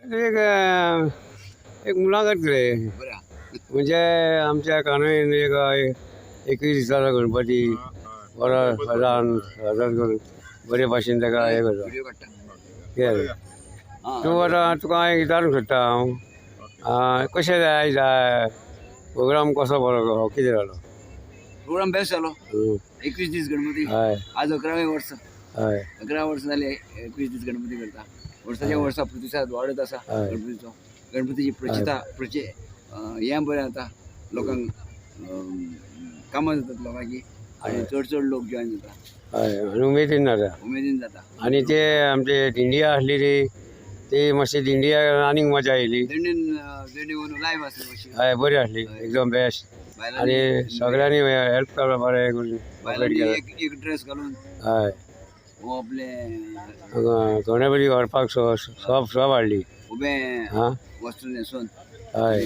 एक मुलाखत केली म्हणजे आमच्या कान्हाईन एक 21 दिसाचा गणपती बरो सजान करून बरे भाशेन ताका हे करता तूं आतां तुका हांवें विचारूंक सोदता हांव कशें जाय प्रोग्राम कसो बरो कितें जालो प्रोग्राम बेस्ट जालो 21 दीस गणपती हय आज 11वें वर्स हय 11 वर्स जाले 21 दीस गणपती करता वर्साच्या वर्सा प्रतिसाद वाडत आसा गणपतीचो गणपतीची प्रचिता हें बरें जाता लोकांक कामां जातात लोकांची आनी चड लोक जॉयन जाता हय आनी उमेदीन जाता आनी ते आमचे दिंडिया आसली ती मातशी दिंडिया आनीक मजा येयली दिंडी लायव्ह आसली मातशी हय बरी आसली एकदम बेस्ट आनी सगळ्यांनी हेल्प करपा बरें करून एक ड्रेस घालून हय हो आपले गणपती व्हरपाक सब हाडली उबें हां वस्त्र न्हेसून हय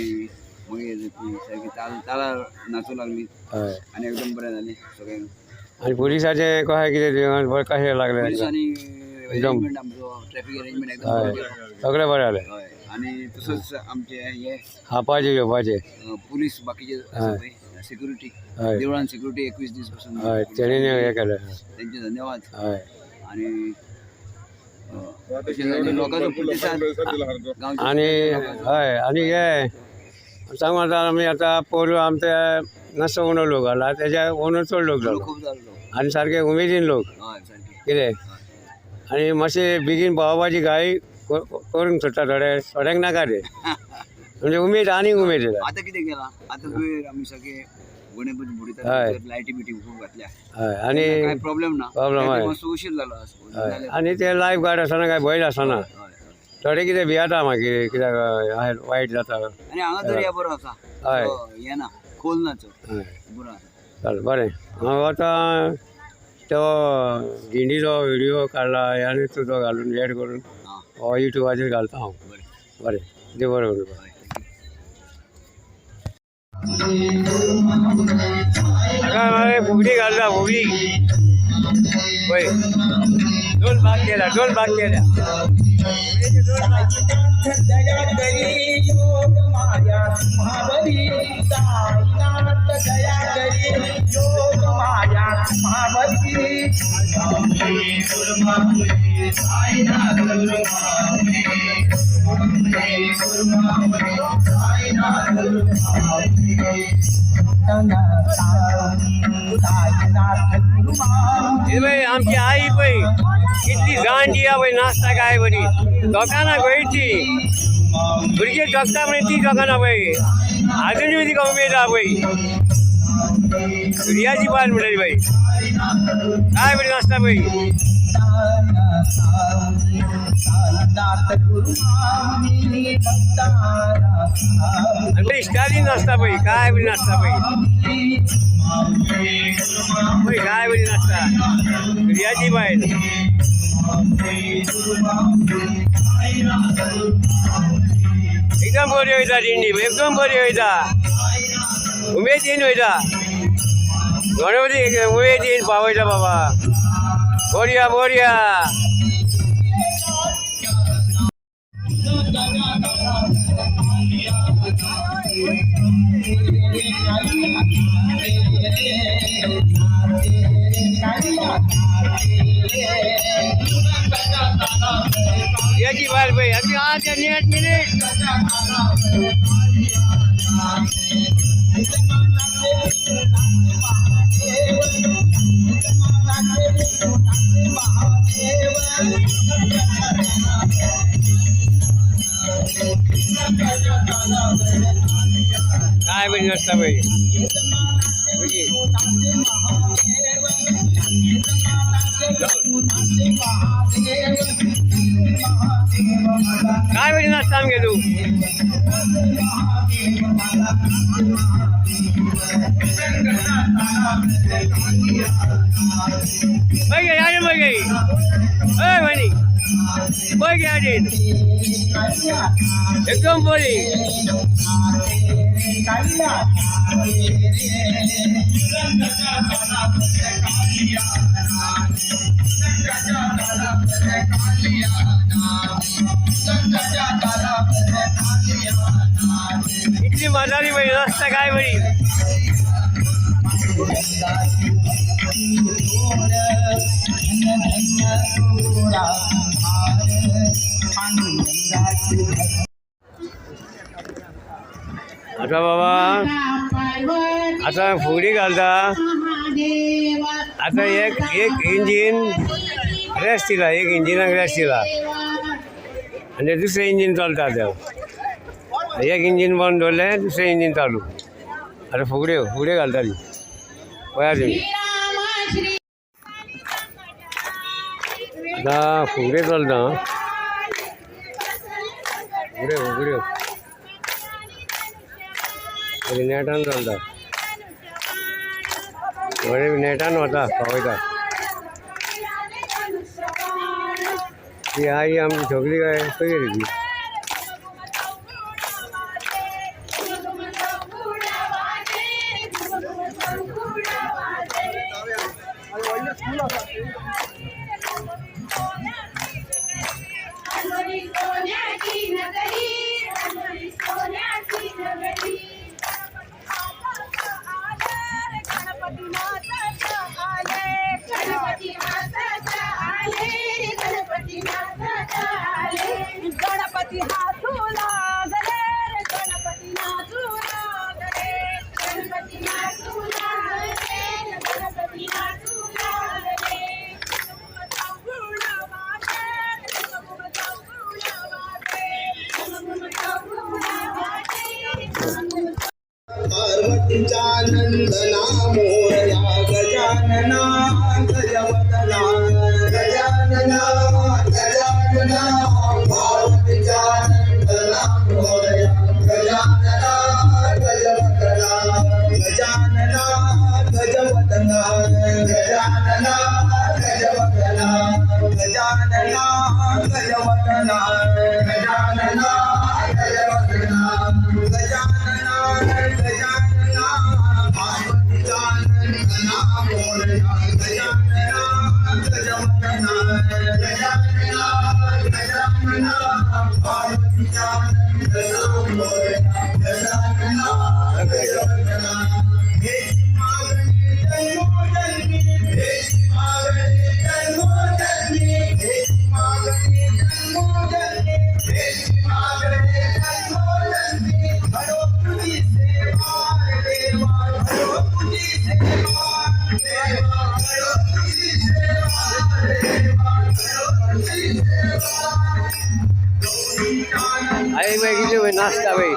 मागीर सारकी ताला नाचू लागली हय आनी एकदम बरें जालें सगळें आनी पुलिसाचें कशें कितें बरें कशें लागलें पुलिसांनी अरेंजमेंट आमचो ट्रॅफिक अरेंजमेंट एकदम बरो केलो. सगळें बरें जालें हय आनी तसोच आमचे हे खावपाचें घेवपाचें पुलीस बाकीचे आसा पळय सिक्युरिटी हय देवळान सिक्युरिटी 21 दीस पासून हय तेणी हें केलें तेंचे धन्यवाद हय आनी लोकांचो प्रतिसाद गांवच्या आनी हय आनी हे सांगू आतां आमी आतां पोरू आमचे नासो उणो लोक आसला तेज्या उणो चड लोक जालो खूब जालो लोक. आनी सारके उमेदीन लोक हय सारकी कितें आनी मातशें बेगीन पावपाची घाई करूंक सोदता थोड्यांक नाका रे म्हणजे उमेद आनीक उमेद येता आतां कितें केलां आतां वयर आमी सगळे गणपती हय. बुडयतात लायटी बिटी खूब घातल्या हय आनी काय प्रॉब्लेम ना प्रॉब्लेम हय. मातसो उशीर जालो आसता हय आनी ते लायफ गार्ड आसतना काय भंय आसना हय, हय. थोडे कितें भियाता मागीर कित्याक वायट जाता आनी हांगा दर्या बरो आसा हय. हें ना खोल ना चड हय बरो आसा चल बरें हांव आतां तो दिंडीचो व्हिडियो काडला आनी तुजो घालून एड करून हां हो युट्यूबाचेर घालता हांव बरें बरें देव बरें करूं हय हाका मागीर फुगडी घालता फुगडी पळय दोन भाग केल्या फुगडीचे दोन भाग. दया करी योग माया महाबली साईनाथ दया करी योग माया महाबली हे बाई आमची आई बाई कितली जाणटी हा बाई नाचता काय बरी दोकाना गोंयची भुरगीं जगता म्हण ती दोकाना बाई आजुनूय तिका उमेद आहा बाई रियाची बाल म्हणटाली बाई काय बरी नाचता बाई आनी बरी स्टायलीन नाचता बाई काय बरी नाचता बाई बाई काय बरी नाचता रियाची बायल एकदम बरी वयता दिंडी एकदम बरी वयता उमेदीन वयता गणपती उमेदीन पावयता बाबा बढिया बढिया याची बाल बाई अगदी 8 मिनिट काय बरी नसता बाई काय बरी नसता आमगे तू बघ याने बघ म्हणी बघ याने एकदम बरी Sanjaya इतली म्हातारी बाई रस्ता काय बाई आता बाबा आता फुगडी घालता आता एक इंजिन रेस्ट दिला एक इंजिनाक रेस्ट दिला आणि दुसरें इंजिन चलता आतां एक इंजिन बंद दवरलें दुसरें इंजिन चालू आता फुगड्यो घालताली पळया तुमी आता फुगड्यो चलता फुगड्यो नेटान चलता थोडे नेटान वता पावयता ती आई आमची सगळी काय खंय गेली ती गणपती हातू लागले रे गणपती नाचू लागले गणपती नाचू लागले गणपती नाचू लागले पार्वतीचा नंदना मोरया गजानना गजवदना गजानना गजानना पार्वतीचा नंदना मोरया गजानना गजवदना गजानना गजवदना गजानना गजवदना गजानना गजवदना गजानना गजवदना गजानना गजानना पार्वतीचा नंदना मोरया गजानना गजवदना गजानना गजानना पार्वतीचा नंदना मोरया गजानना गजवदना हे मागणी जन्मोजन्मी हे मागणी जन्मोजन्मी हे मागणी जन्मोजन्मी हे मागणी जन्मोजन्मी हरो तुझी सेवा देवा हरो तुझी सेवा देवा हरो तुझी सेवा देवा हरो तुझी सेवा आई बाई किती बाई नाचता बाई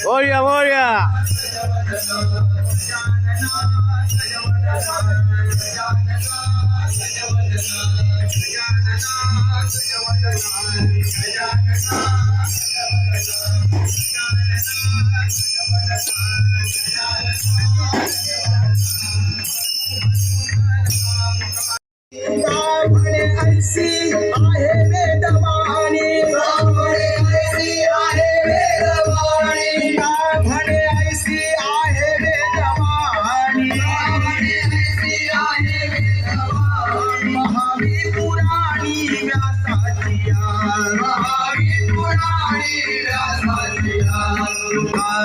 मोरया म्हणे ऐसी आहे वेदवाणी म्हणे ऐसी आहे वेदवाणी म्हणे ऐसी आहे वेदवाणी म्हणे ऐसी आहे वेदवाणी महावीर पुराणी व्यासाचिया महावीर पुराणी व्यासाचिया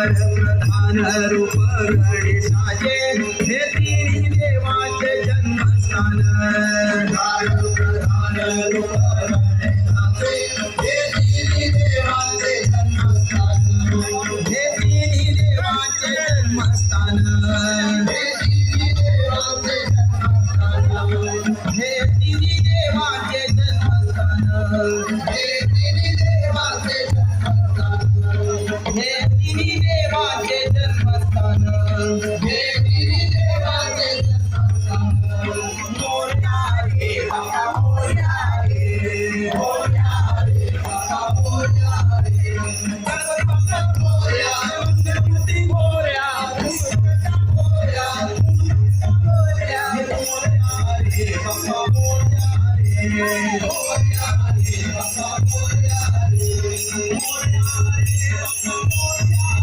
प्रधान रूप गणेशाचे हे तिन्ही देवाचे जन्मस्थान प्रधान रूप गणेशाचे हे तिन्ही देवाचे जन्मस्थान हे तिन्ही देवाचे जन्मस्थान हे तिन्ही देवाचे जन्मस्थान हे तिन्ही देवाचे जन्मस्थान हे तिन्ही देवाचे जन्मस्थान हे तिन्ही देवाचे जन्मस्थान हे तिन्ही देवाचे जन्मस्थान मोरया रे बाबा मोरया रे बाबा मोरया रे गणपती बाप्पा मोरया गणपती मोरया मोरया मोरया रे बाबा मोरया रे मोरया रे बाबा मोरया रे मोरया मोरया